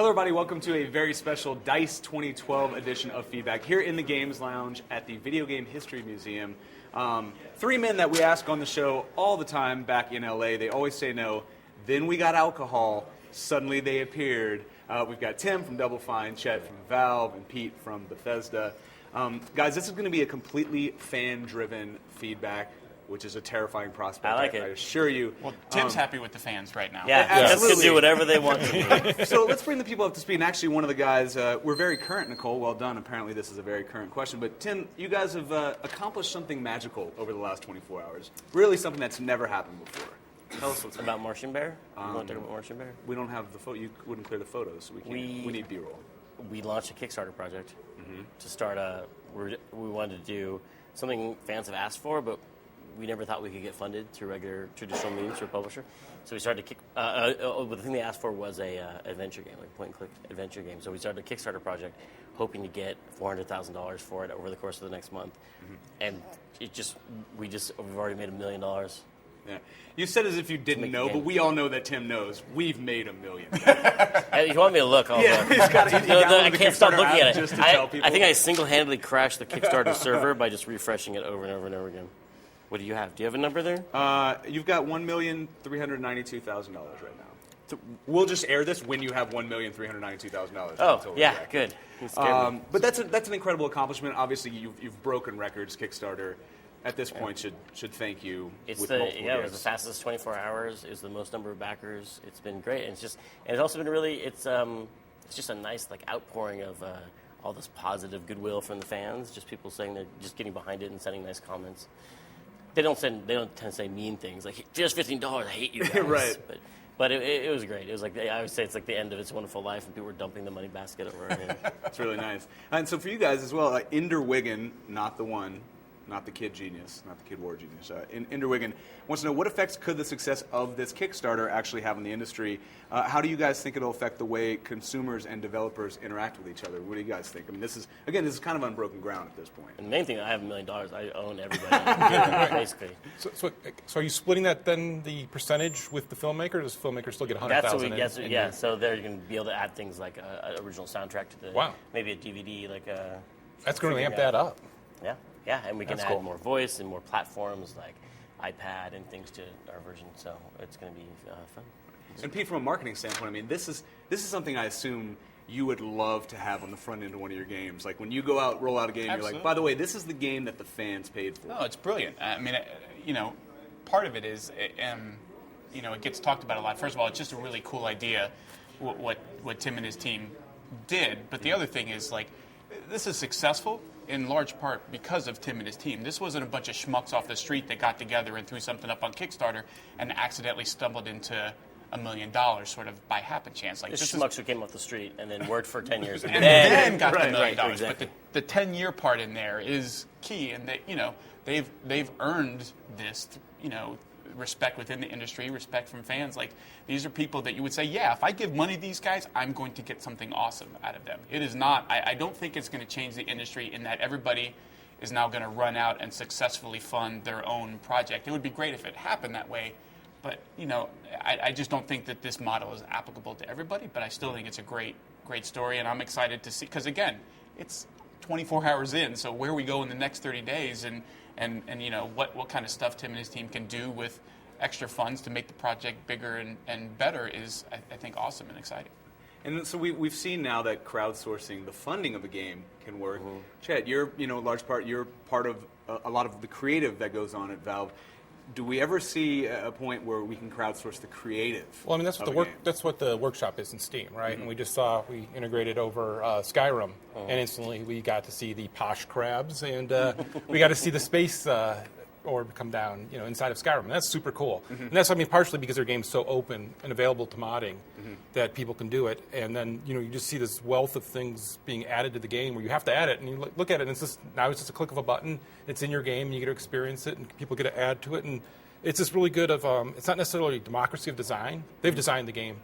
Hello, everybody. Welcome to a very special D.I.C.E 2012 edition of Feedback here in the Games Lounge at the Video Game History Museum. Three men that we ask on the show all the time back in L.A. They always say no. Then we got alcohol. Suddenly they appeared. We've got Tim from Double Fine, Chet from Valve, and Pete from Bethesda. Guys, this is going to be a completely fan-driven feedback, which is a terrifying prospect. I like it. I assure you. Well, Tim's happy with the fans right now. Yeah, absolutely. Fans can do whatever they want to do. So let's bring the people up to speed. And actually, one of the guys, we're very current, Nicole. Well done. Apparently, this is a very current question. But Tim, you guys have accomplished something magical over the last 24 hours. Really something that's never happened before. Tell us what's About Martian Bear? You want to talk about Martian Bear? We don't have the photo. You wouldn't clear the photos. So we need B-roll. We launched a Kickstarter project to start we wanted to do something fans have asked for, but we never thought we could get funded through regular traditional means through a publisher. So we started the thing they asked for was a adventure game, like point-and-click adventure game. So we started a Kickstarter project, hoping to get $400,000 for it over the course of the next month. And we've already made $1 million. Yeah. You said as if you didn't know, but we all know that Tim knows. We've made $1 million. If you want me to look, I'll look. I can't stop looking at it. Just to tell people. I think I single-handedly crashed the Kickstarter server by just refreshing it over and over and over again. What do you have? Do you have a number there? You've got $1,392,000 right now. We'll just air this when you have $1,392,000. Oh, yeah, good. But that's an incredible accomplishment. Obviously, you've broken records. Kickstarter, at this point, should thank you. It was the fastest 24 hours. It was the most number of backers. It's been great, and it's also been really. It's just a nice outpouring of all this positive goodwill from the fans. Just people saying they're just getting behind it and sending nice comments. They don't tend to say mean things like "Just $15, I hate you guys." Right. But it was great. It was like I would say it's like the end of It's a Wonderful Life, and people were dumping the money basket over it. It's really nice. And so for you guys as well, Inder Wiggin, not the one. Not the kid genius, not the kid war genius. Inder Wiggin wants to know, what effects could the success of this Kickstarter actually have on the industry? How do you guys think it'll affect the way consumers and developers interact with each other? What do you guys think? I mean, this is kind of unbroken ground at this point. And the main thing, I have $1 million. I own everybody, basically. So are you splitting that then, the percentage with the filmmaker? Does the filmmaker still get $100,000? Yeah. So they're going to be able to add things like an original soundtrack to the maybe a DVD, That's going to amp that up. Yeah, and we can add more voice and more platforms like iPad and things to our version. So it's going to be fun. And Pete, from a marketing standpoint, I mean, this is something I assume you would love to have on the front end of one of your games. Like when you go out, roll out a game, You're like, by the way, this is the game that the fans paid for. No, it's brilliant. I mean, part of it is, it gets talked about a lot. First of all, it's just a really cool idea, what Tim and his team did. But the other thing is, this is successful in large part because of Tim and his team. This wasn't a bunch of schmucks off the street that got together and threw something up on Kickstarter and accidentally stumbled into $1 million sort of by happen chance. Just schmucks who came off the street and then worked for 10 years and then got the $1 million. Exactly. But the 10-year part in there is key, and they've earned this, respect within the industry, respect from fans. These are people that you would say, yeah, if I give money to these guys, I'm going to get something awesome out of them. It is not, I don't think it's going to change the industry in that everybody is now going to run out and successfully fund their own project. It would be great if it happened that way, but, I just don't think that this model is applicable to everybody, but I still think it's a great story, and I'm excited to see, because again, it's 24 hours in, so where we go in the next 30 days and what kind of stuff Tim and his team can do with extra funds to make the project bigger and better is, I think, awesome and exciting. And so we've seen now that crowdsourcing the funding of a game can work. Mm-hmm. Chet, you're large part. You're part of a lot of the creative that goes on at Valve. Do we ever see a point where we can crowdsource the creative? Well, I mean, that's what the workshop is in Steam, right? Mm-hmm. And we integrated over Skyrim, and instantly we got to see the posh crabs, and we got to see the space orb come down, inside of Skyrim. And that's super cool. Mm-hmm. And that's, partially because their game's so open and available to modding that people can do it. And then, you just see this wealth of things being added to the game where you have to add it, and you look at it, and it's just a click of a button. It's in your game, and you get to experience it, and people get to add to it. And it's just really good it's not necessarily democracy of design. They've designed the game.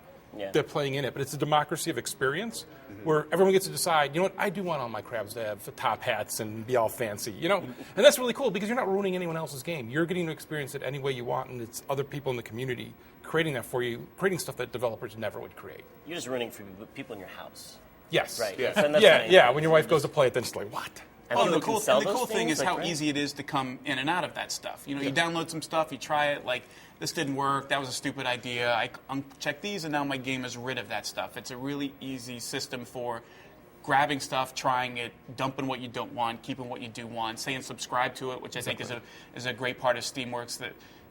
they're playing in it, but it's a democracy of experience where everyone gets to decide, you know what, I do want all my crabs to have top hats and be all fancy, you know? And that's really cool because you're not ruining anyone else's game. You're getting to experience it any way you want, and it's other people in the community creating that for you, creating stuff that developers never would create. You're just running for people in your house. Yes. Right. Yeah. So that's Yeah, when your wife goes to play it, then it's like, what? And Oh, people the can cool, sell and the those cool thing things, is like, how right? easy it is to come in and out of that stuff. You know, you download some stuff, you try it, like, this didn't work, that was a stupid idea, I uncheck these, and now my game is rid of that stuff. It's a really easy system for grabbing stuff, trying it, dumping what you don't want, keeping what you do want, saying subscribe to it, which I think is a great part of Steamworks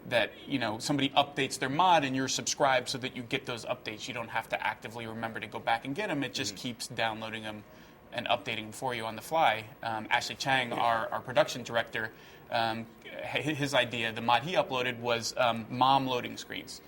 that you know, somebody updates their mod and you're subscribed so that you get those updates. You don't have to actively remember to go back and get them. It just keeps downloading them and updating them for you on the fly. Ashley Chang, our production director, his idea, the mod he uploaded was mom loading screens.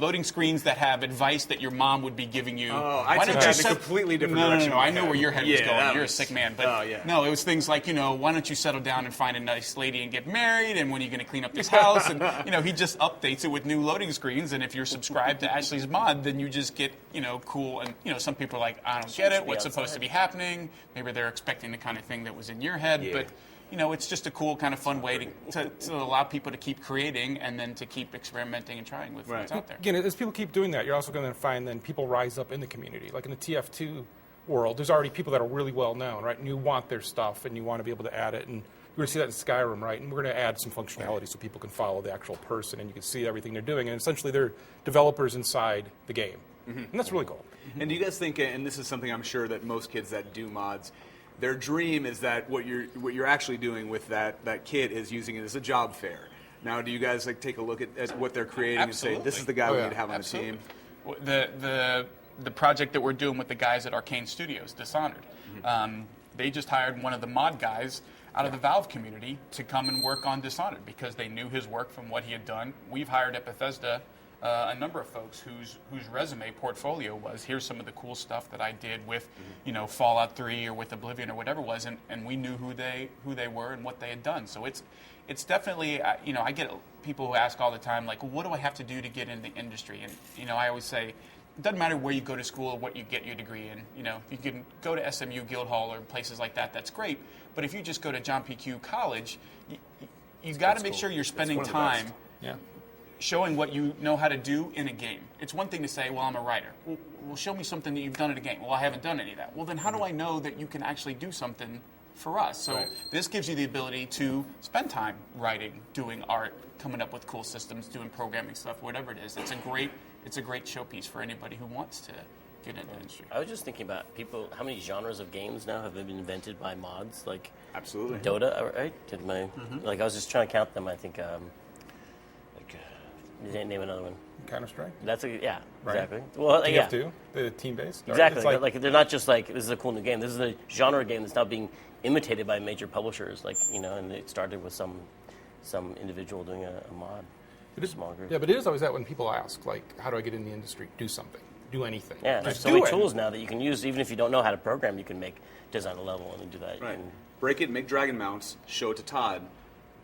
Loading screens that have advice that your mom would be giving you. Oh, I took that in a completely different direction. No. I know where your head was Yeah, going. that You're a was- sick man. But Oh, yeah. no, it was things like, you know, why don't you settle down and find a nice lady and get married? And when are you going to clean up this house? And, you know, he just updates it with new loading screens. And if you're subscribed to Ashley's mod, then you just get, you know, cool. And, you know, some people are like, I don't get it. What's supposed to be happening? Maybe they're expecting the kind of thing that was in your head. Yeah. But, you know, it's just a cool kind of fun way to allow people to keep creating and then to keep experimenting and trying with what's out there. Again, as people keep doing that, you're also going to find then people rise up in the community. Like in the TF2 world, there's already people that are really well known, right? And you want their stuff and you want to be able to add it. And you're going to see that in Skyrim, right? And we're going to add some functionality so people can follow the actual person and you can see everything they're doing. And essentially, they're developers inside the game. And that's really cool. And do you guys think, and this is something I'm sure that most kids that do mods, their dream is that what you're actually doing with that kit is using it as a job fair. Now, do you guys like take a look at what they're creating Absolutely. and say, this is the guy we yeah. need to have on Absolutely. the team? The project that we're doing with the guys at Arcane Studios, Dishonored, they just hired one of the mod guys out of the Valve community to come and work on Dishonored because they knew his work from what he had done. We've hired at Bethesda a number of folks whose resume portfolio was, here's some of the cool stuff that I did with, you know, Fallout 3 or with Oblivion or whatever it was, and we knew who they were and what they had done. So it's definitely, you know, I get people who ask all the time, like, what do I have to do to get in the industry? And, you know, I always say, it doesn't matter where you go to school or what you get your degree in. You know, you can go to SMU, Guildhall, or places like that, that's great. But if you just go to John P. Q. College, you've got to make sure you're spending one of the time best. Yeah. showing what you know how to do in a game. It's one thing to say, well, I'm a writer. Well, show me something that you've done in a game. Well, I haven't done any of that. Well, then how do I know that you can actually do something for us? So this gives you the ability to spend time writing, doing art, coming up with cool systems, doing programming stuff, whatever it is. It's a great showpiece for anybody who wants to get into the industry. I was just thinking about people. How many genres of games now have been invented by mods? Like Absolutely. Dota, right? Like I was just trying to count them. I think. Name another one. Counter-Strike? That's yeah, Right. exactly. Well, yeah, TF2, the team-based? Right? exactly. It's Like they're not just like this is a cool new game. This is a genre game that's now being imitated by major publishers. Like and it started with some individual doing a mod. Small group. Yeah, but it is always that when people ask, like, how do I get in the industry? Do something. Do anything. Yeah, there's Just so do many it. tools now that you can use. Even if you don't know how to program, you can design a level and do that. You Right. can- Break it, make dragon mounts, show it to Todd,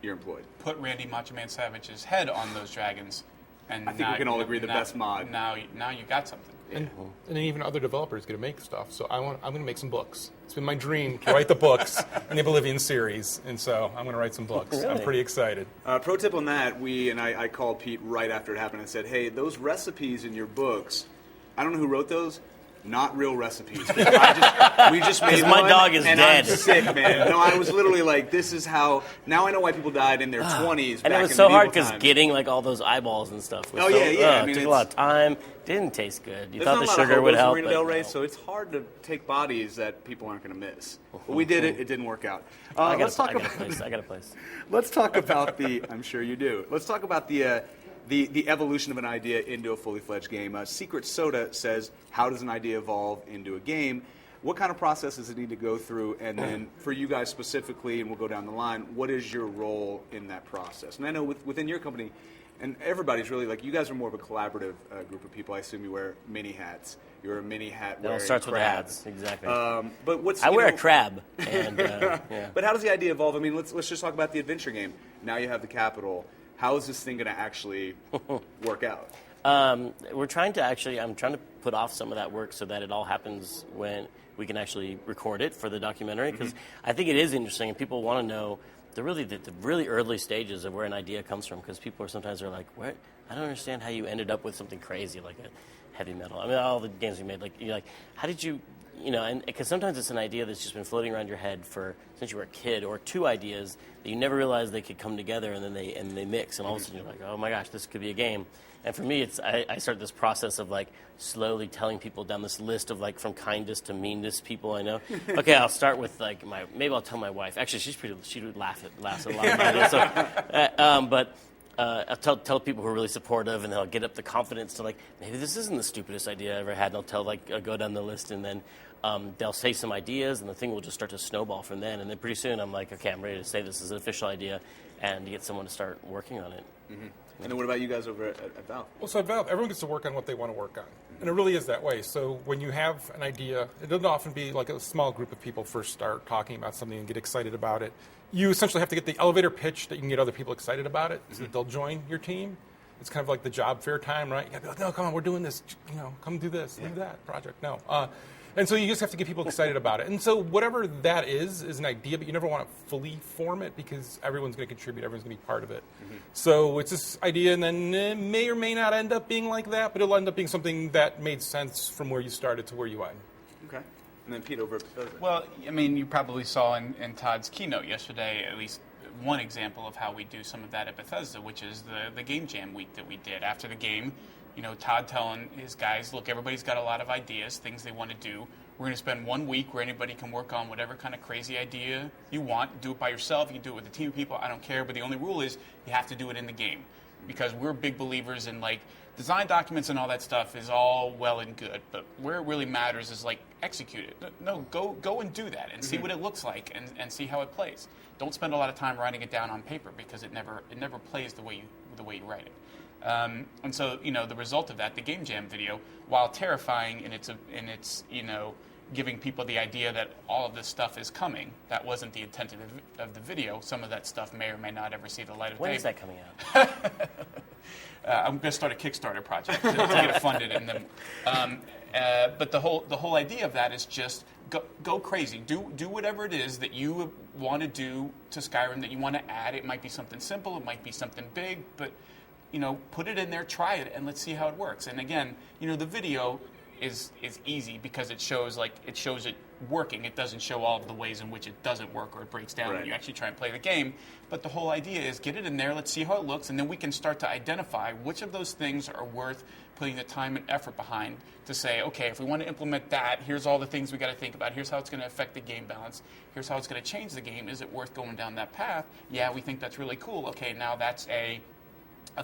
you're employed. Put Randy Macho Man Savage's head on those dragons. And I think we can all agree the now- best mod. Now you got something. And then even other developers get to make stuff. So I'm going to make some books. It's been my dream to write the books in the Oblivion series, and so I'm going to write some books. I'm Really? pretty excited. Pro tip on that, I called Pete right after it happened and said, hey, those recipes in your books, I don't know who wrote those. Not real recipes. We just made my one, dog is and dead. I'm sick, man. No, I was literally like, this is how. Now I know why people died in their 20s. And back it was in so hard medieval because times. getting like all those eyeballs and stuff was Oh, so, yeah, yeah. I mean, it took a it's- lot of time. Didn't taste good. You There's thought not the a lot sugar of would hobos in help, Marina but Del Rey, no. so it's hard to take bodies that people aren't going to miss. But we did it. It didn't work out. I Let's talk got a about. place. I got a place. Let's talk about the. I'm sure you do. Let's talk about the evolution of an idea into a fully fledged game. Secret Soda says, "How does an idea evolve into a game? What kind of process does it need to go through? And then for you guys specifically, and we'll go down the line. What is your role in that process? And I know within your company, and everybody's really like you guys are more of a collaborative group of people. I assume you wear mini hats. You're a mini hat It wearing all starts with the crab. hats, exactly. But what's I you wear a know- crab, and yeah. But how does the idea evolve? I mean, let's just talk about the adventure game. Now you have the capital. How is this thing going to actually work out? We're trying to I'm trying to put off some of that work so that it all happens when we can actually record it for the documentary, because I think it is interesting and people want to know the really early stages of where an idea comes from, because people are like, what? I don't understand how you ended up with something crazy like a heavy metal. I mean, all the games we made, like, you're like, how did you, and because sometimes it's an idea that's just been floating around your head since you were a kid, or two ideas that you never realized they could come together, and then they mix, and all of a sudden you're like, oh my gosh, this could be a game. And for me, I start this process of like slowly telling people down this list of like from kindest to meanest people I know. Okay, I'll start with like maybe I'll tell my wife. Actually, she would laugh at a lot of my ideas. So, but I'll tell people who are really supportive, and they'll get up the confidence to like, maybe this isn't the stupidest idea I ever had, and I'll tell I'll go down the list, and then they'll say some ideas, and the thing will just start to snowball from then. And then pretty soon I'm like, okay, I'm ready to say this is an official idea, and get someone to start working on it. Mm-hmm. And then what about you guys over at Valve? Well, so at Valve, everyone gets to work on what they want to work on. And it really is that way. So when you have an idea, it doesn't often be like a small group of people first start talking about something and get excited about it. You essentially have to get the elevator pitch that you can get other people excited about it, so that they'll join your team. It's kind of like the job fair time, right? You got to be like, no, come on, we're doing this. Come do this, do that project. No. And so you just have to get people excited about it. And so whatever that is an idea, but you never want to fully form it, because everyone's going to contribute, everyone's going to be part of it. Mm-hmm. So it's this idea, and then it may or may not end up being like that, but it'll end up being something that made sense from where you started to where you end. Okay. And then Pete over. Well, I mean, you probably saw in Todd's keynote yesterday at least one example of how we do some of that at Bethesda, which is the Game Jam week that we did. After the game, Todd telling his guys, look, everybody's got a lot of ideas, things they want to do. We're going to spend 1 week where anybody can work on whatever kind of crazy idea you want. Do it by yourself. You can do it with a team of people. I don't care. But the only rule is you have to do it in the game, because we're big believers in like design documents and all that stuff is all well and good. But where it really matters is like execute it. No, go and do that and see what it looks like and see how it plays. Don't spend a lot of time writing it down on paper, because it never plays the way you write it. And so, the result of that, the Game Jam video, while terrifying in its giving people the idea that all of this stuff is coming, that wasn't the intent of the video. Some of that stuff may or may not ever see the light of day. When is that coming out? I'm going to start a Kickstarter project to get it funded, and then. But the whole idea of that is just go crazy. Do whatever it is that you want to do to Skyrim, that you want to add. It might be something simple. It might be something big, but put it in there, try it, and let's see how it works. And again, the video is easy because it shows it working. It doesn't show all of the ways in which it doesn't work or it breaks down when you actually try and play the game. But the whole idea is get it in there, let's see how it looks, and then we can start to identify which of those things are worth putting the time and effort behind to say, okay, if we want to implement that, here's all the things we got to think about. Here's how it's going to affect the game balance. Here's how it's going to change the game. Is it worth going down that path? Yeah, we think that's really cool. Okay, now that's a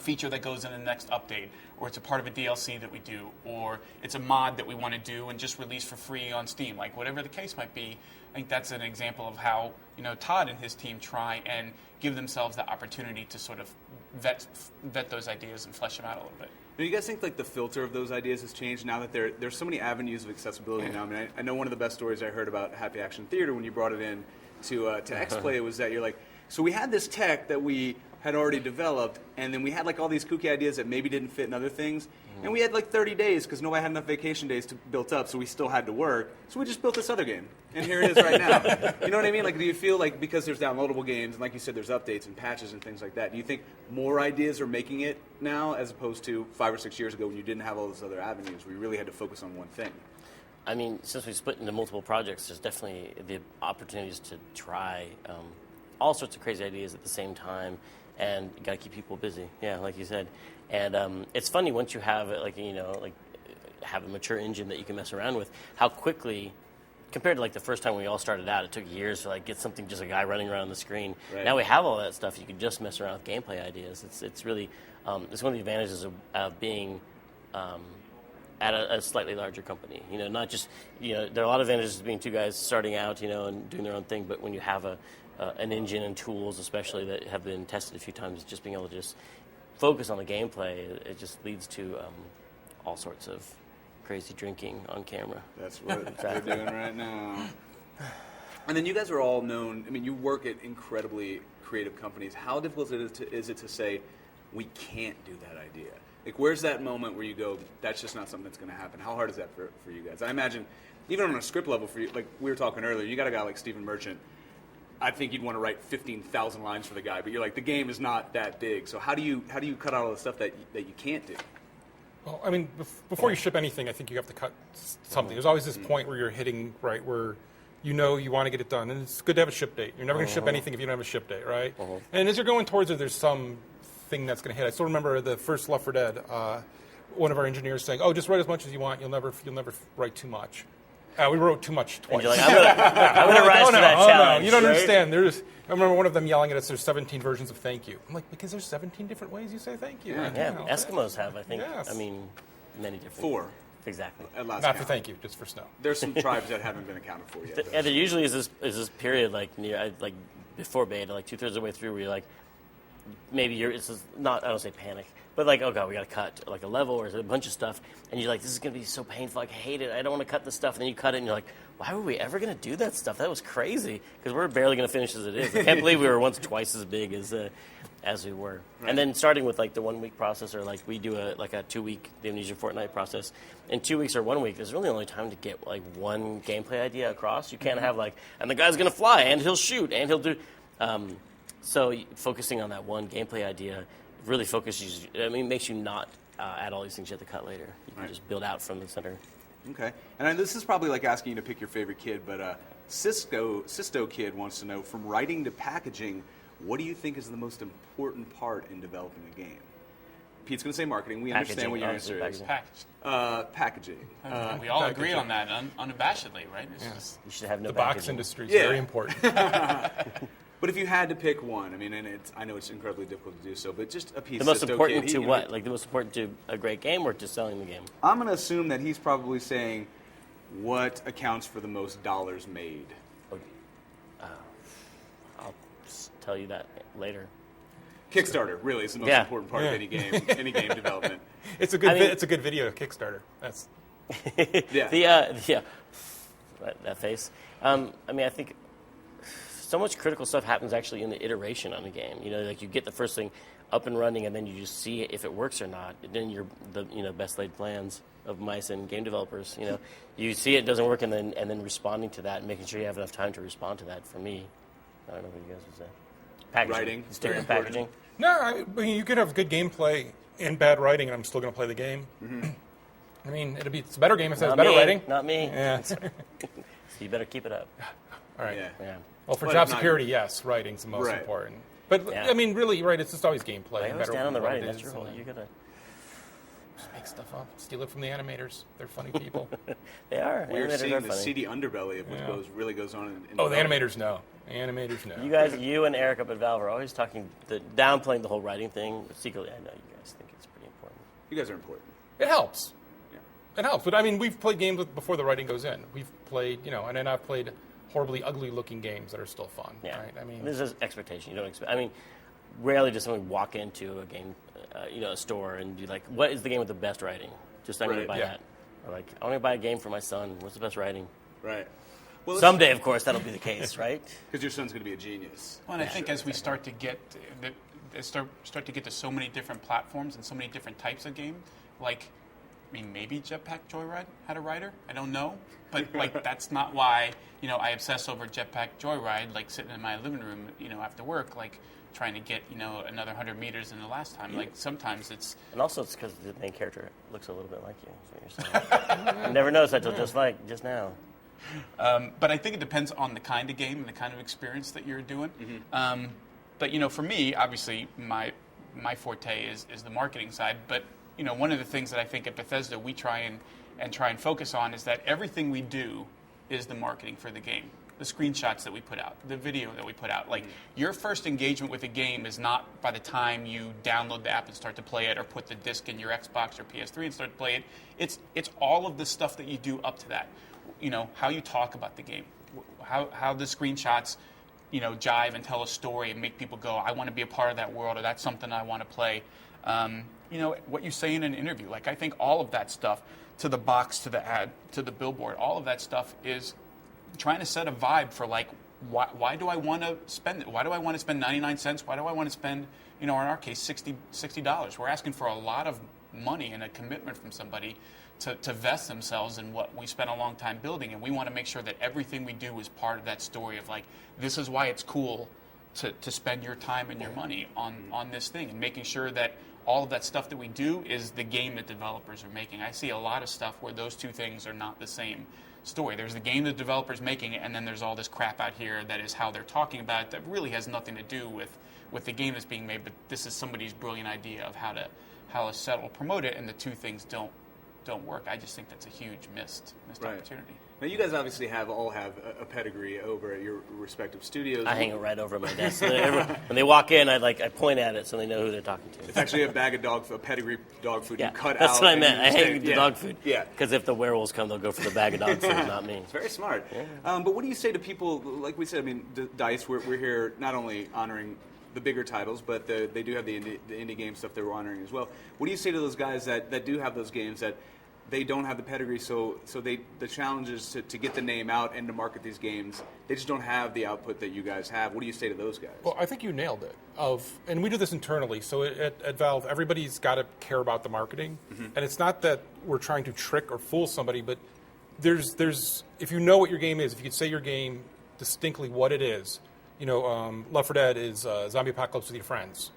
feature that goes in the next update, or it's a part of a DLC that we do, or it's a mod that we want to do and just release for free on Steam. Like, whatever the case might be, I think that's an example of how, Todd and his team try and give themselves the opportunity to sort of vet those ideas and flesh them out a little bit. Do you guys think like the filter of those ideas has changed now that there's so many avenues of accessibility now? I mean, I know one of the best stories I heard about Happy Action Theater when you brought it in to X-Play was that you're like, so we had this tech that we had already developed, and then we had like all these kooky ideas that maybe didn't fit in other things, and we had like 30 days because nobody had enough vacation days to built up, so we still had to work, so we just built this other game, and here it is right now. You know what I mean? Like, do you feel like because there's downloadable games, and like you said, there's updates and patches and things like that, do you think more ideas are making it now as opposed to 5 or 6 years ago when you didn't have all those other avenues where you really had to focus on one thing? I mean, since we split into multiple projects, there's definitely the opportunities to try all sorts of crazy ideas at the same time, and you got to keep people busy. Yeah, like you said. And it's funny once you have have a mature engine that you can mess around with, how quickly, compared to like the first time we all started out, it took years to like get something, just a guy running around the screen. Right. Now we have all that stuff. You can just mess around with gameplay ideas. It's really it's one of the advantages of being at a slightly larger company. Not just there are a lot of advantages to being two guys starting out, and doing their own thing. But when you have an engine and tools, especially that have been tested a few times, just being able to just focus on the gameplay, it just leads to all sorts of crazy drinking on camera. That's what we're doing right now. And then you guys are all known. I mean, you work at incredibly creative companies. How difficult is it to say, we can't do that idea? Like, where's that moment where you go, that's just not something that's going to happen? How hard is that for you guys? I imagine, even on a script level, for you, like we were talking earlier, you got a guy like Stephen Merchant. I think you'd want to write 15,000 lines for the guy, but you're like, the game is not that big. So how do you cut out all the stuff that you can't do? Well, I mean, before you ship anything, I think you have to cut something. There's always this point where you're hitting, right, where you know you want to get it done. And it's good to have a ship date. You're never going to ship anything if you don't have a ship date, right? And as you're going towards it, there's some thing that's going to hit. I still remember the first Left 4 Dead, one of our engineers saying, "Oh, just write as much as you want. You'll never write too much." We wrote too much twice. And you're like, I'm going to rise to that challenge. No, you don't right? understand. I remember one of them yelling at us, there's 17 versions of thank you. I'm like, because there's 17 different ways you say thank you. Yeah, Eskimos have, I think, Yes. I mean, many different. 4. Exactly. At last Not count. for thank you, just for snow. There's some tribes that haven't been accounted for yet. And there usually is this period like before beta, like 2/3 of the way through, where you're like, maybe it's not, I don't say panic, but like, oh god, we got to cut like a level or a bunch of stuff, and you're like, this is gonna be so painful. Like, I hate it. I don't want to cut this stuff. And then you cut it, and you're like, why were we ever gonna do that stuff? That was crazy because we're barely gonna finish as it is. I can't believe we were once twice as big as we were. Right. And then starting with like the 1 week process, or like we do a 2 week the Amnesia Fortnite process. In 2 weeks or 1 week, there's really only time to get like one gameplay idea across. You can't have like, and the guy's gonna fly, and he'll shoot, and he'll do. So focusing on that one gameplay idea really focuses. I mean, makes you not add all these things you have to cut later. You can just build out from the center. Okay. And this is probably like asking you to pick your favorite kid, but Sisto Kid wants to know, from writing to packaging, what do you think is the most important part in developing a game? Pete's going to say marketing. We understand what your answer is. Packaging. We all agree on that unabashedly, right? You should have no The box packaging. industry is Yeah. very important. But if you had to pick one, I mean, I know it's incredibly difficult to do so, but just a piece. The most Sisto important Kid, to what? Like the most important to a great game, or to selling the game? I'm going to assume that he's probably saying what accounts for the most dollars made. I'll tell you that later. Kickstarter really is the most important part of any game development. It's a good video Kickstarter. That's Yeah. That face. I mean, I think so much critical stuff happens actually in the iteration on the game. You know, like you get the first thing up and running, and then you just see if it works or not. And then you're the best laid plans of mice and game developers. You know, you see it doesn't work, and then responding to that and making sure you have enough time to respond to that. For me, I don't know what you guys would say. Packaging. Writing. Steering packaging. no. I mean, you could have good gameplay and bad writing, and I'm still going to play the game. I mean, it's a better game if it has Not better me. writing. Not me. Yeah. So you better keep it up. All right. Yeah. Yeah. Well, for But job if not- security, yes, writing's the most Right. important. But Yeah. I mean, really, right? It's just always gameplay. I and always better down on the what it writing. That's is, your whole. and You gotta. just make stuff up, steal it from the animators. They're funny people. They are. We're Animators seeing are the funny. seedy underbelly of what really goes on in Oh, the development. animators know. The animators know. You and Eric up at Valve are always downplaying the whole writing thing. But secretly, I know you guys think it's pretty important. You guys are important. It helps. Yeah. It helps. But I mean, we've played games before the writing goes in. We've played, and then I've played horribly ugly-looking games that are still fun. Yeah. Right? I mean, This is expectation. You don't expect. I mean, rarely does someone walk into a game, a store, and be like, "What is the game with the best writing?" Just I'm going Right. to buy Yeah. that. Or like, I want to buy a game for my son. What's the best writing? Right. Well, Someday, of course, that'll be the case, right? because your son's going to be a genius. Well, and I think as we start to get to get to so many different platforms and so many different types of game, like, I mean, maybe Jetpack Joyride had a writer. I don't know, but like that's not why I obsess over Jetpack Joyride. Like sitting in my living room, after work, like trying to get another 100 meters than the last time. Like sometimes it's And also, it's because the main character looks a little bit like you. So you're saying. I never noticed that till just now. But I think it depends on the kind of game and the kind of experience that you're doing. But for me, obviously, my forte is the marketing side. But one of the things that I think at Bethesda we try and focus on is that everything we do is the marketing for the game. The screenshots that we put out, the video that we put out. Like your first engagement with a game is not by the time you download the app and start to play it, or put the disc in your Xbox or PS3 and start to play it. It's all of the stuff that you do up to that. How you talk about the game, how the screenshots, jive and tell a story and make people go, I want to be a part of that world, or that's something I want to play. What you say in an interview. Like I think all of that stuff, to the box, to the ad, to the billboard, all of that stuff is trying to set a vibe for like why do I want to spend it? Why do I want to spend 99 cents? Why do I want to spend, in our case, $60? We're asking for a lot of money and a commitment from somebody to vest themselves in what we spent a long time building, and we want to make sure that everything we do is part of that story of like, this is why it's cool to spend your time and your money on this thing, and making sure that all of that stuff that we do is the game that developers are making. I see a lot of stuff where those two things are not the same story. There's the game the developer's making, and then there's all this crap out here that is how they're talking about it that really has nothing to do with the game that's being made, but this is somebody's brilliant idea of how to settle, promote it, and the two things don't work. I just think that's a huge missed opportunity. Now, you guys obviously all have a pedigree over at your respective studios. I hang it right over my desk. When they walk in, I point at it so they know who they're talking to. It's actually a bag of a pedigree dog food you cut out. That's what I meant. I hang the dog food. Yeah. Because if the werewolves come, they'll go for the bag of dog food, not me. It's very smart. Yeah. But what do you say to people, like we said, I mean, D.I.C.E, we're here not only honoring the bigger titles, but they do have the indie game stuff that we're honoring as well. What do you say to those guys that do have those games that they don't have the pedigree, so the challenge is to get the name out and to market these games. They just don't have the output that you guys have. What do you say to those guys? Well, I think you nailed it. And we do this internally. So at Valve, everybody's got to care about the marketing, and it's not that we're trying to trick or fool somebody, but there's if you know what your game is, if you could say your game distinctly what it is, Left 4 Dead is zombie apocalypse with your friends.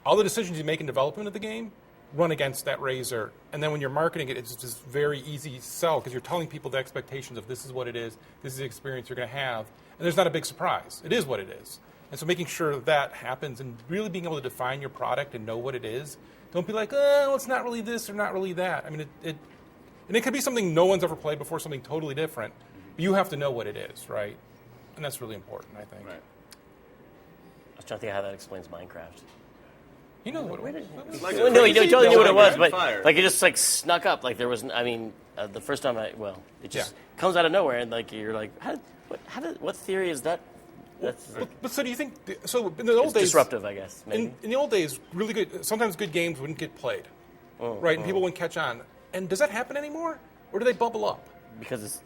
All the decisions you make in development of the game run against that razor, and then when you're marketing it, it's just very easy to sell because you're telling people the expectations of this is what it is, this is the experience you're going to have, and there's not a big surprise. It is what it is. And so making sure that happens and really being able to define your product and know what it is. Don't be like, oh, it's not really this or not really that. I mean, and it could be something no one's ever played before, something totally different, but you have to know what it is, right? And that's really important, I think. Right. I was trying to think how that explains Minecraft. You know what it was. Like No, you totally knew what it was, but fire. like it just like snuck up. Like there was, the first time it just comes out of nowhere, and like you're like, what theory is that? That's But so do you think? So in the old days, disruptive, I guess. Maybe. In the old days, really good. Sometimes good games wouldn't get played, right? And people wouldn't catch on. And does that happen anymore, or do they bubble up? Because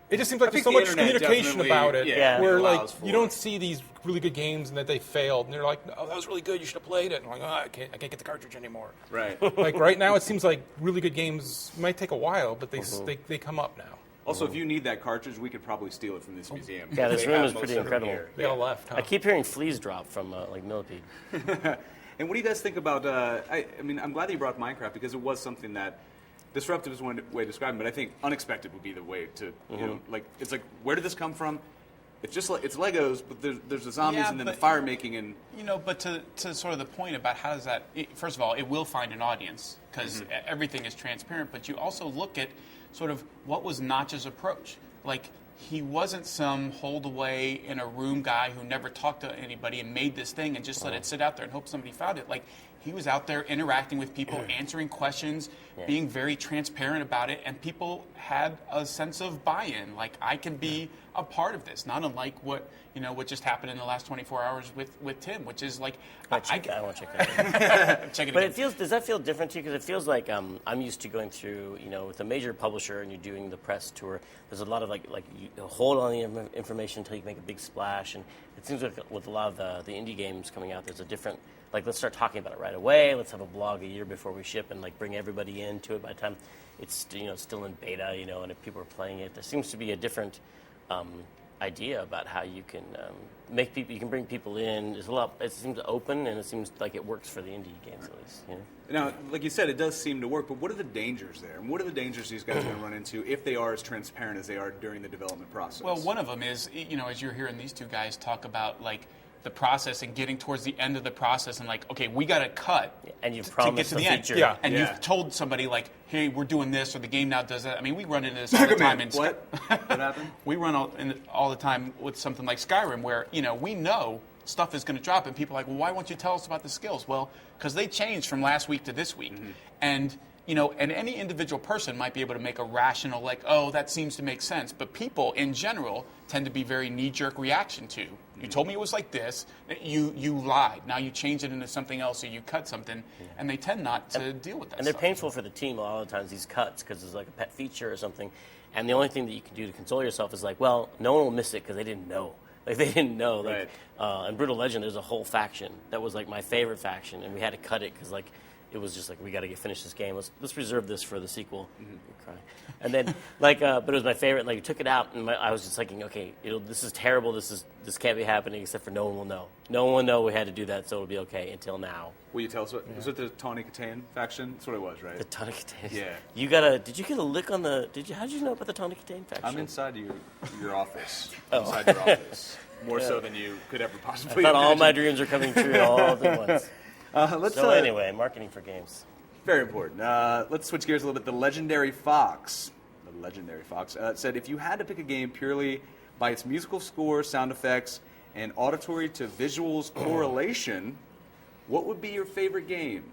it just seems like I there's think so the much internet communication definitely, about it, yeah, where like allows for you don't see these really good games and that they failed, and they're like, "Oh, that was really good. You should have played it." And I'm like, "Oh, I can't get the cartridge anymore." Right. Like right now, it seems like really good games might take a while, but they come up now. Also, if you need that cartridge, we could probably steal it from this museum. Yeah, this They room have is most pretty of them incredible. here. They all left. Huh? I keep hearing fleas drop from Millipede. And what do you guys think about? I mean, I'm glad that you brought Minecraft because it was something that disruptive is one way to describe it, but I think unexpected would be the way to it's like where did this come from? It's just like it's Legos, but there's the zombies and then the fire making and but to sort of the point about how does that? First of all, it will find an audience because everything is transparent. But you also look at sort of what was Notch's approach. Like he wasn't some hold away in a room guy who never talked to anybody and made this thing and just let it sit out there and hope somebody found it. Like he was out there interacting with people, answering questions, being very transparent about it, and people had a sense of buy-in. Like I can be a part of this, not unlike what just happened in the last 24 hours with Tim, which is like I want to check that out. check it But again. does that feel different to you? Because it feels like I'm used to going through, with a major publisher and you're doing the press tour. There's a lot of like you hold on the information until you make a big splash. And it seems like with a lot of the indie games coming out, there's a different, let's start talking about it right away. Let's have a blog a year before we ship and bring everybody into it by the time it's still in beta, and if people are playing it. There seems to be a different idea about how you can make people, you can bring people in. There's a lot. It seems open, and it seems like it works for the indie games at least. Now, like you said, it does seem to work. But what are the dangers there? And what are the dangers these guys are going to run into if they are as transparent as they are during the development process? Well, one of them is, as you're hearing these two guys talk about the process and getting towards the end of the process and okay, we got to cut and you've to get promised to the the end. feature. Yeah. And you've told somebody hey, we're doing this, or the game now does that. I mean, we run into this all the time. What happened? We run all the time with something like Skyrim, where we know stuff is going to drop, and people are like, well, why won't you tell us about the skills? Well, because they changed from last week to this week, and and any individual person might be able to make a rational, oh, that seems to make sense. But people, in general, tend to be very knee-jerk reaction to. You told me it was like this. You lied. Now you change it into something else, or you cut something, and they tend not to deal with that. And they're stuff. painful for the team a lot of times, these cuts, because it's like a pet feature or something. And the only thing that you can do to console yourself is well, no one will miss it because they didn't know. Like they didn't know. Like, Right. in Brutal Legend, there's a whole faction that was like my favorite faction, and we had to cut it because like it was just like we got to finish this game. Let's reserve this for the sequel. Crying. And then like, but it was my favorite. Like, we took it out, and I was just thinking, okay, this is terrible. This can't be happening, except for no one will know. No one will know we had to do that, so it'll be okay until now. Will you tell us what was it? The Tawny Katane faction? That's what it was, right? The Tawny Katane. Yeah. Did you get a lick on the? How did you know about the Tawny Katane faction? I'm inside your office. Oh. Inside your office. More so than you could ever I possibly thought all imagine. my dreams are coming true all at once. Let's, Anyway, marketing for games. Very important. Let's switch gears a little bit. The Legendary Fox said, if you had to pick a game purely by its musical score, sound effects, and auditory to visuals correlation, what would be your favorite game?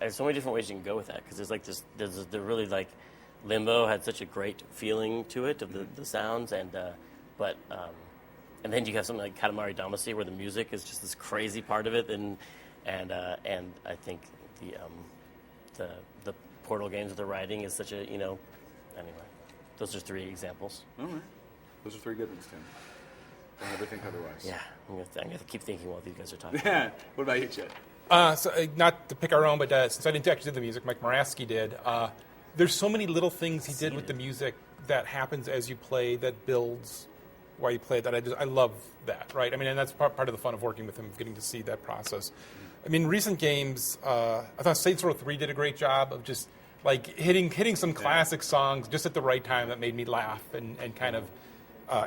There's so many different ways you can go with that, because there's like the really like Limbo had such a great feeling to it of the sounds, and then you have something like Katamari Damacy where the music is just this crazy part of it, and I think the Portal games with the writing is such a anyway. Those are 3 examples. All right. Those are 3 good ones, Tim. Don't ever think otherwise. Yeah, I'm gonna keep thinking while these guys are talking. What about you, Chet? Not to pick our own, but since I didn't actually do the music, Mike Moraski did. There's so many little things he did with the music that happens as you play that builds while you play that. I love that, right? I mean, and that's part of the fun of working with him, getting to see that process. I mean, recent games, I thought Saints Row 3 did a great job of just like hitting some classic songs just at the right time that made me laugh and kind of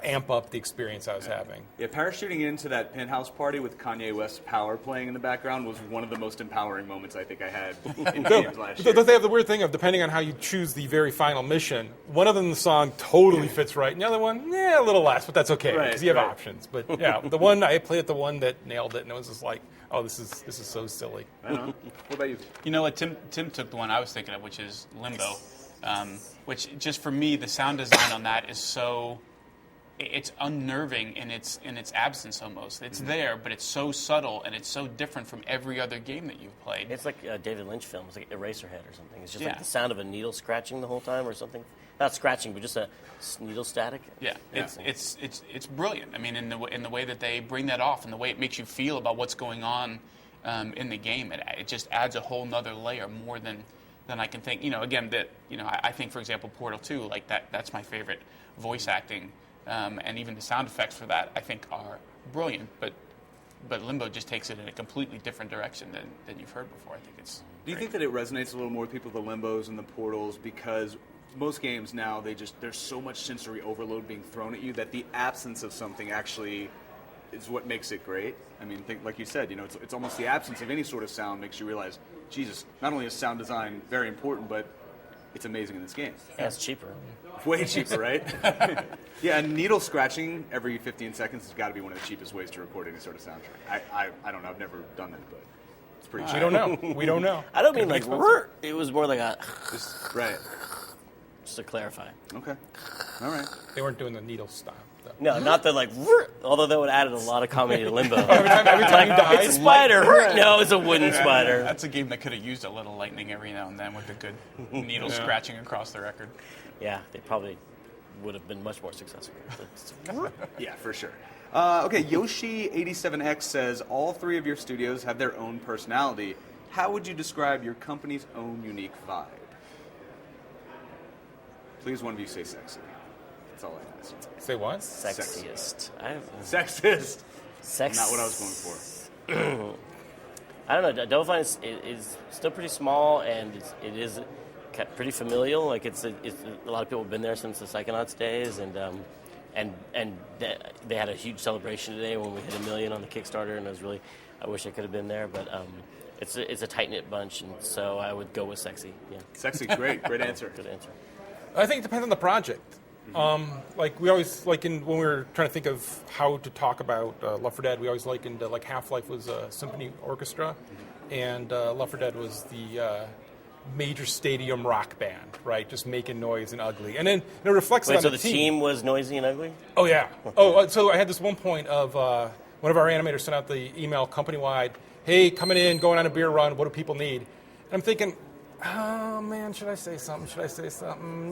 amp up the experience I was having. Yeah, parachuting into that penthouse party with Kanye West's Power playing in the background was one of the most empowering moments I think I had in games last year. Don't they have the weird thing of, depending on how you choose the very final mission, one of them the song totally fits right, and the other one, a little less, but that's okay, because you have options. But yeah, the one I played the one that nailed it, and it was just like, oh, this is so silly. I don't know. What about you? You know what? Tim took the one I was thinking of, which is Limbo, which just for me, the sound design on that is so. It's unnerving in its absence almost. It's there, but it's so subtle and it's so different from every other game that you've played. It's like a David Lynch film. It's like Eraserhead or something. It's just like the sound of a needle scratching the whole time or something. Not scratching, but just a needle static. Yeah. It's brilliant. I mean, in the way that they bring that off and the way it makes you feel about what's going on in the game, it just adds a whole nother layer more than I can think. I think, for example, Portal 2, like that's my favorite voice acting. And even the sound effects for that, I think, are brilliant. But Limbo just takes it in a completely different direction than you've heard before. I think it's. Do you think that it resonates a little more with people, the Limbos and the Portals, because most games now there's so much sensory overload being thrown at you that the absence of something actually is what makes it great? I mean, like you said, it's almost the absence of any sort of sound makes you realize, Jesus, not only is sound design very important, but it's amazing in this game. Yeah, it's cheaper. Way cheaper, right? Yeah, and needle scratching every 15 seconds has got to be one of the cheapest ways to record any sort of soundtrack. I don't know. I've never done that, but it's pretty cheap. We don't know. We don't know. I don't mean like, it was more like a, Right. just to clarify. Okay. All right. They weren't doing the needle stop, though. No, not the like, although that would add a lot of comedy to Limbo. Every time you die, It's a spider. No, it's a wooden spider. That's a game that could have used a little lightning every now and then with a good needle scratching across the record. Yeah, they probably would have been much more successful. Yeah, for sure. Okay, Yoshi87X says, all 3 of your studios have their own personality. How would you describe your company's own unique vibe? Please, one of you say sexy. That's all I ask. Say what? Sexiest. Sexist. Sex. Not what I was going for. I don't know. Double Fine is still pretty small, and it is pretty familial. Like it's a lot of people have been there since the Psychonauts days, and they had a huge celebration today when we hit 1 million on the Kickstarter, and I wish I could have been there, but it's a tight knit bunch, and so I would go with sexy. Yeah. Sexy, great answer. Good answer. I think it depends on the project. Like we always when we were trying to think of how to talk about Left 4 Dead, we always likened like Half-Life was a symphony orchestra, and Left 4 Dead was the major stadium rock band, right? Just making noise and ugly, and then it reflects on so the the team was noisy and ugly? Oh yeah. So I had this one point of one of our animators sent out the email company-wide, hey, coming in, going on a beer run, what do people need? And I'm thinking, oh man, should I say something?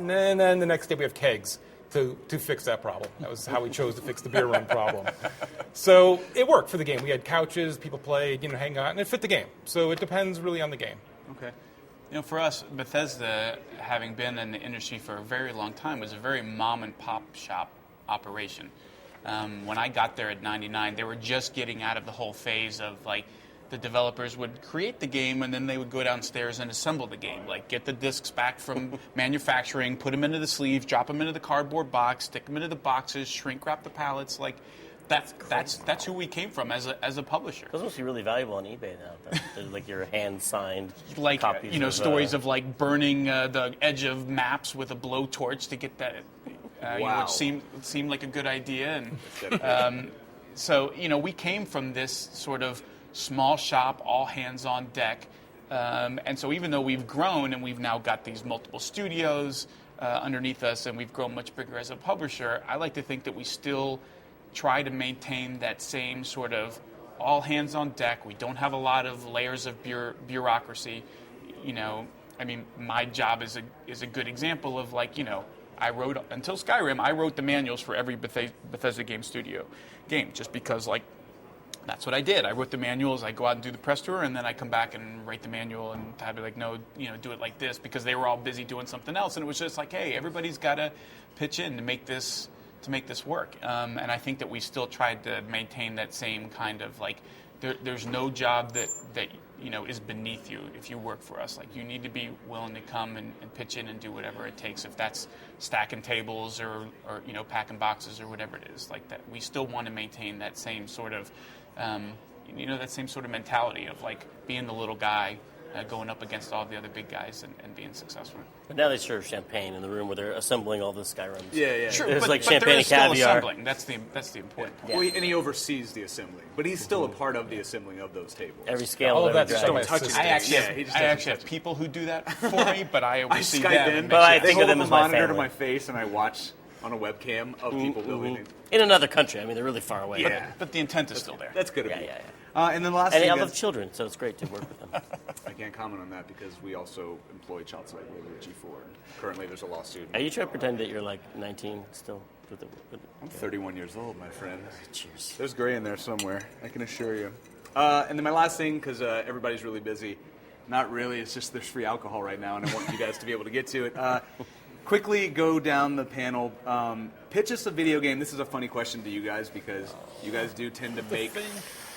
And then the next day we have kegs. to fix that problem. That was how we chose to fix the beer run problem. So it worked for the game. We had couches, people played, hang out, and it fit the game. So it depends really on the game. Okay. For us, Bethesda, having been in the industry for a very long time, was a very mom and pop shop operation. When I got there at 99, they were just getting out of the whole phase of like the developers would create the game and then they would go downstairs and assemble the game, like get the discs back from manufacturing, put them into the sleeves, drop them into the cardboard box, stick them into the boxes, shrink wrap the pallets, like. That's who we came from as a publisher. Those must be really valuable on eBay now. They're like your hand signed like copies of, stories of like burning the edge of maps with a blowtorch to get that. Wow. Which seemed like a good idea, and so we came from this sort of small shop, all hands on deck, and so even though we've grown and we've now got these multiple studios underneath us, and we've grown much bigger as a publisher, I like to think that we still try to maintain that same sort of all hands on deck. We don't have a lot of layers of bureaucracy. My job is a good example of like, I wrote, until Skyrim, I wrote the manuals for every Bethesda Game Studio game, just because like that's what I did. I wrote the manuals, I go out and do the press tour, and then I come back and write the manual, and I'd be like, no, do it like this, because they were all busy doing something else, and it was just like, hey, everybody's got to pitch in to make this work. And I think that we still tried to maintain that same kind of like, there's no job that is beneath you if you work for us. Like, you need to be willing to come and pitch in and do whatever it takes. If that's stacking tables or packing boxes or whatever it is, like that, we still want to maintain that same sort of that same sort of mentality of like being the little guy going up against all the other big guys and being successful. But now they serve champagne in the room where they're assembling all the Skyrims. Yeah. Sure, There's but, like but champagne there and is still caviar. assembling. That's the important part. Yeah. Well, and he oversees the assembly, but he's still a part of the assembling of those tables. Every scale All of of every that's dragon. still touches I it. actually, Yeah, have, he just I doesn't actually have touch it. people who do that for me, but I I oversee Skype them. in, But I they think of hold them a as my monitor to family. my face, and I watch on a webcam of people building it. In another country. I mean, they're really far away. Yeah. But the intent is still there. That's good of Yeah, you. yeah, And then the last And thing, I love guys, children, so it's great to work with them. I can't comment on that because we also employ child slave labor at G4. Currently, there's a lawsuit. Are you trying to pretend that you're like 19 still? I'm 31 years old, my friend. Cheers. There's gray in there somewhere, I can assure you. And then my last thing, because everybody's really busy. Not really, it's just there's free alcohol right now, and I want you guys to be able to get to it. Quickly go down the panel. Pitch us a video game. This is a funny question to you guys because you guys do tend to make...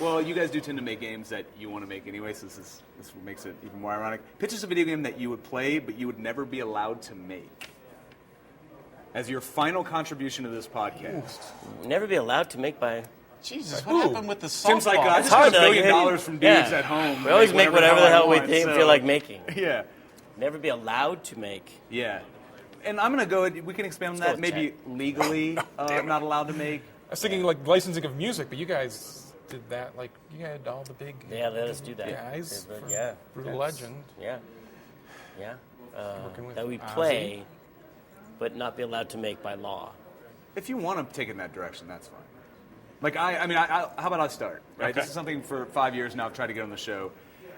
Well, you guys do tend to make games that you want to make anyway, so this makes it even more ironic. Pitch us a video game that you would play, but you would never be allowed to make. As your final contribution to this podcast. Never be allowed to make by... Jesus, what happened with the softball? Tim's like, I just hard got $1 to, billion like, from dudes yeah. at home. We always make whatever the hell we feel like making. Yeah. Never be allowed to make. Yeah. And I'm going to go, we can expand on that, Let's maybe check. legally not allowed to make. I was thinking like licensing of music, but you guys did that. Like you had all the big Yeah, let us do that. guys. But for yeah. Brutal That's- Legend. Yeah. Yeah. Working with That we Ozzy. play, but not be allowed to make by law. If you want to take it in that direction, that's fine. Like, I mean, how about I start, right? Okay. This is something for 5 years now I've tried to get on the show.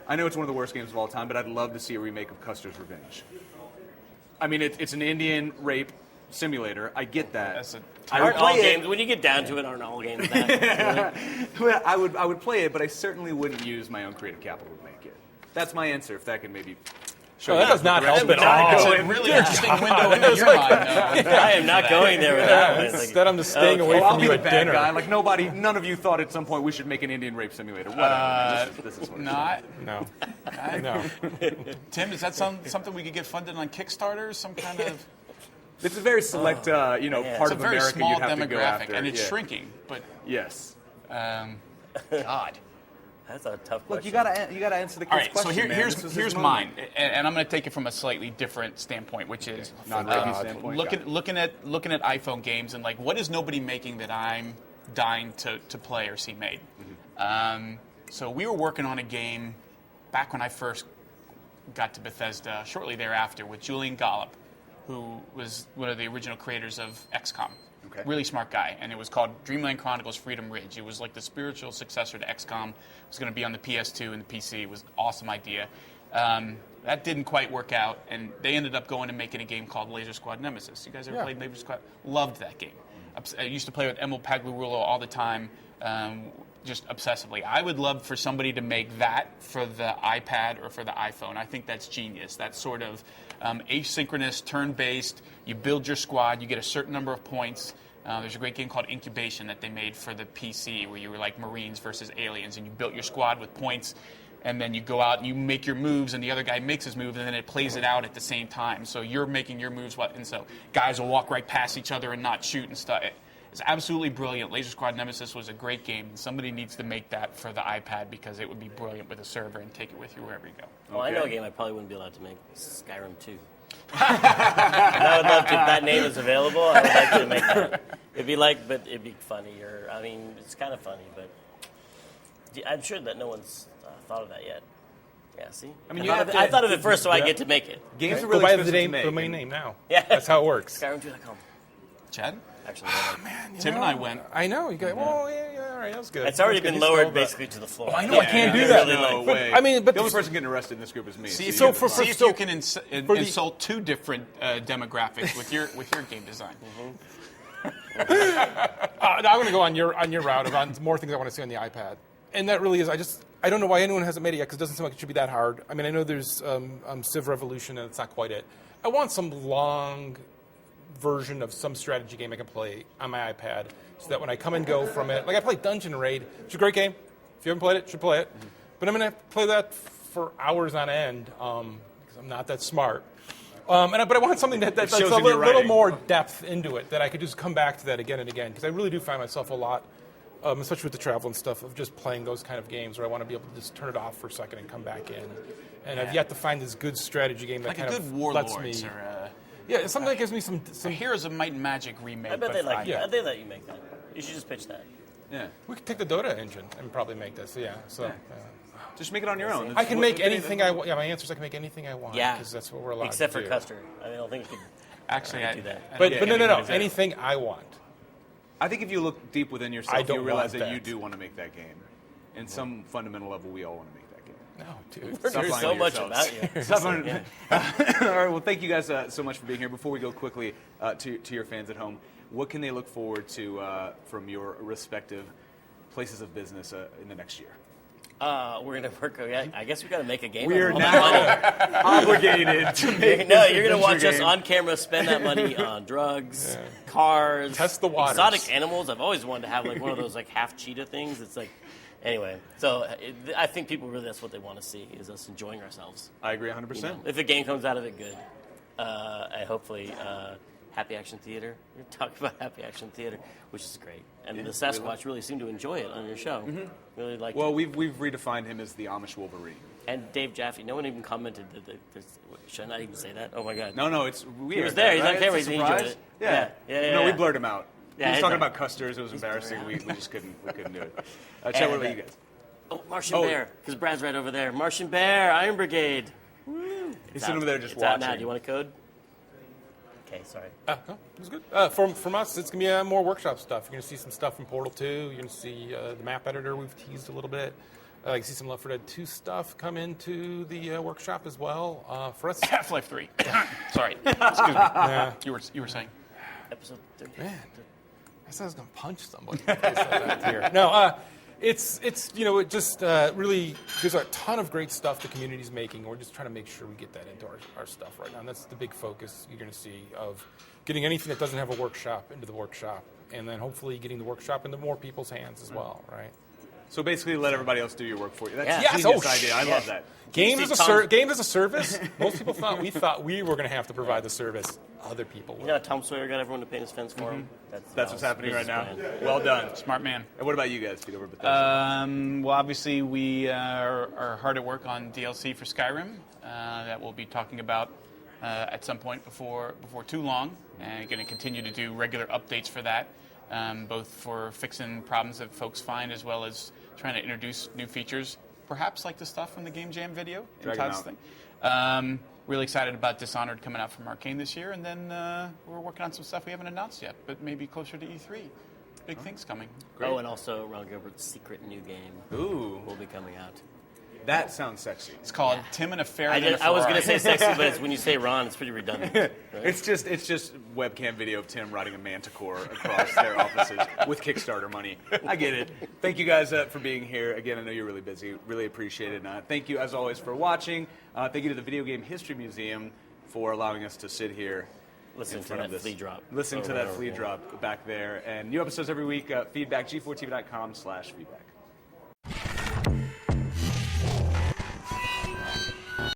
I know it's one of the worst games of all time, but I'd love to see a remake of Custer's Revenge. I mean, it's an Indian rape simulator. I get that. That's a I would Aren't all play it. games, when you get down to it, aren't all games that? Really? Well, I would play it, but I certainly wouldn't use my own creative capital to make it. That's my answer. If that can maybe show No, you that does not help at It's all. a really interesting window into your mind, though. I am not going there with that one. It's like- Instead, I'm just staying away Well, I'll from be you the at bad dinner. guy. Like none of you thought at some point we should make an Indian rape simulator. Whatever. This is what it is. Not. No, no. Tim, is that something we could get funded on Kickstarter? Some kind of... It's a very select, part It's a of very America small you'd have to go demographic, after. and it's Yeah. shrinking. But Yes. God. That's a tough question. Look, you gotta answer the All kid's right, so question, man. This is his here's moment. mine, and I'm going to take it from a slightly different standpoint, which is Non-rapey standpoint. looking at iPhone games and like what is nobody making that I'm dying to play or see made. So we were working on a game back when I first got to Bethesda, shortly thereafter, with Julian Gollop, who was one of the original creators of XCOM. Okay. Really smart guy, and it was called Dreamland Chronicles Freedom Ridge. It was like the spiritual successor to XCOM. It was going to be on the PS2 and the PC. It was an awesome idea. That didn't quite work out, and they ended up going and making a game called Laser Squad Nemesis. You guys ever played Laser Squad? Loved that game. I used to play with Emil Paglurulo all the time, just obsessively. I would love for somebody to make that for the iPad or for the iPhone. I think that's genius. That sort of asynchronous, turn-based, you build your squad, you get a certain number of points. There's a great game called Incubation that they made for the PC where you were like Marines versus aliens, and you built your squad with points. And then you go out and you make your moves, and the other guy makes his move, and then it plays it out at the same time. So you're making your moves, and so guys will walk right past each other and not shoot and stuff. It's absolutely brilliant. Laser Squad Nemesis was a great game. Somebody needs to make that for the iPad because it would be brilliant with a server and take it with you wherever you go. Well, I know a game I probably wouldn't be allowed to make. Skyrim 2. I would love to, if that name is available, I would like to make that. It'd be funny, or, I mean, it's kind of funny, but I'm sure that no one's thought of that yet. Yeah, see? I mean, I thought of it first, so I get to make it. Games are Go really by expensive to make. the domain name now. Yeah. That's how it works. Skyrim2.com. Chad? Actually, Tim and I went. I know. You got. Well, yeah, all right, that was good. it's already That's been good. lowered basically to the floor. I know, I can't do that. No way. I mean, but the only this- person getting arrested in this group is me. See, you so get for- the See fine. if so- you can insult two different demographics with your game design. I'm going to go on your route of on more things I want to see on the iPad, and that really is. I don't know why anyone hasn't made it yet because it doesn't seem like it should be that hard. I mean, I know there's Civ Revolution, and it's not quite it. I want some long version of some strategy game I can play on my iPad, so that when I come and go from it, like I played Dungeon Raid, it's a great game. If you haven't played it, you should play it. But I'm going to play that for hours on end because I'm not that smart. But I want something that's a shows in your little writing. more depth into it, that I could just come back to that again and again, because I really do find myself a lot, especially with the travel and stuff, of just playing those kind of games where I want to be able to just turn it off for a second and come back in. And I've yet to find this good strategy game that Like a kind good of Warlords lets me. or Yeah, something that gives me some. a Heroes of Might and Magic remake. I bet they but like yeah. I bet they let you make that. You should just pitch that. Yeah. We could take the Dota engine and probably make this. Yeah. So. Just make it on your own. I can make anything I want. Yeah, my answer is I can make anything I want. Yeah. Because that's what we're allowed Except to for do. Custer. I mean, I don't think you could Actually, do that. But no. Anything I want. I think if you look deep within I yourself, don't you realize want that you that. do want to make that game. In some fundamental level, we all want to make that game. No, dude. We're Stop doing lying so to much yourselves. about you. Stop lying. All right. Well, thank you guys so much for being here. Before we go quickly to your fans at home, what can they look forward to from your respective places of business in the next year? We're gonna work. I guess we got to make a game. We are on all that now obligated to money. make No, this you're gonna adventure watch us game. on camera spend that money on drugs, cars, Test the waters. exotic animals. I've always wanted to have like one of those like half cheetah things. It's like, anyway. So I think people really that's what they want to see is us enjoying ourselves. I agree 100%. You know? If a game comes out of it, good. I hopefully. Happy Action Theater. You're talking about Happy Action Theater, which is great. And the Sasquatch really seemed to enjoy it on your show. Really liked Well, it. we've redefined him as the Amish Wolverine. And Dave Jaffe, no one even commented that there's, should I not even say that? Oh my God. No, it's weird. He was there. He's on right? camera. It's a He enjoyed surprise. it. Yeah. Yeah, No, we yeah. blurred him out. Yeah, He was he's talking not- about Custers. It was embarrassing. We just couldn't do it. Chet, And, what about you guys? Oh, Martian Bear. Because Brad's right over there. Martian Bear, Iron Brigade. He's sitting over there just it's out now. watching. Do you want a code? Okay, sorry. No, it was good. From us, it's going to be more workshop stuff. You're going to see some stuff from Portal 2. You're going to see the map editor we've teased a little bit. You can see some Left 4 Dead 2 stuff come into the workshop as well. For us, Half-Life 3. Sorry. Excuse me. yeah. You were saying? Episode 30. Man, I said I was going to punch somebody. if I said that here. No, it's it just really there's a ton of great stuff the community's making. We're just trying to make sure we get that into our stuff right now. And that's the big focus you're going to see of getting anything that doesn't have a workshop into the workshop, and then hopefully getting the workshop into more people's hands as well, right? So basically, let everybody else do your work for you. That's Yeah. a Yes, genius idea. I love that. Games see as a Tom's- games as a service. Most people thought we were going to have to provide the service. Other people You would. know how Tom Sawyer got everyone to paint his fence for him? That's what's happening right now. Plan. Well done. Smart man. And what about you guys, Pete, over at Bethesda? Well, obviously, we are hard at work on DLC for Skyrim that we'll be talking about at some point before too long. And going to continue to do regular updates for that, both for fixing problems that folks find as well as trying to introduce new features, perhaps like the stuff from the Game Jam video in Drag 'em Todd's out. thing. Really excited about Dishonored coming out from Arcane this year, and then we're working on some stuff we haven't announced yet, but maybe closer to E3. Big things coming. Great. Oh, and also Ron Gilbert's secret new game Ooh. will be coming out. That sounds sexy. It's called Tim and a Ferret I, and a I was going to Ferrari. say sexy, but it's, when you say Ron, it's pretty redundant. Right? It's just webcam video of Tim riding a manticore across their offices with Kickstarter money. I get it. Thank you guys for being here. Again, I know you're really busy. Really appreciate it. Thank you, as always, for watching. Thank you to the Video Game History Museum for allowing us to sit here. Listen to that flea drop. Listen to that flea drop back there. And new episodes every week. Feedback, g4tv.com/feedback.